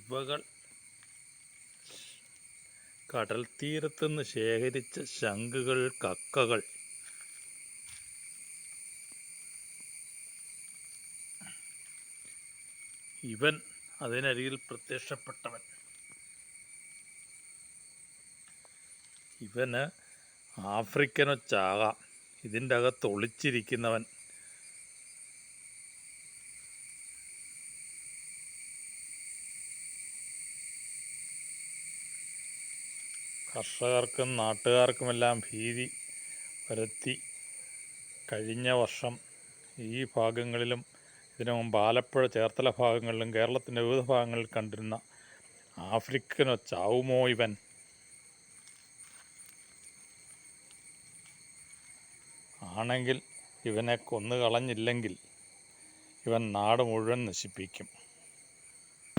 ഇവകൾ കടൽ തീരത്തുനിന്ന് ശേഖരിച്ച ശംഖുകൾ, കക്കകൾ. ഇവൻ അതിനരികിൽ പ്രത്യക്ഷപ്പെട്ടവൻ. ഇവന് ആഫ്രിക്കനൊച്ചാകാം. ഇതിൻ്റെ അകത്ത് ഒളിച്ചിരിക്കുന്നവൻ. കർഷകർക്കും നാട്ടുകാർക്കുമെല്ലാം ഭീതി പരത്തി കഴിഞ്ഞ വർഷം ഈ ഭാഗങ്ങളിലും ഇതിനു മുമ്പ് ആലപ്പുഴ, ചേർത്തല ഭാഗങ്ങളിലും കേരളത്തിൻ്റെ വിവിധ ഭാഗങ്ങളിൽ കണ്ടിരുന്ന ആഫ്രിക്കനൊച്ചാവുമോ ഇവൻ? ആണെങ്കിൽ ഇവനെ കൊന്നുകളഞ്ഞില്ലെങ്കിൽ ഇവൻ നാട് മുഴുവൻ നശിപ്പിക്കും.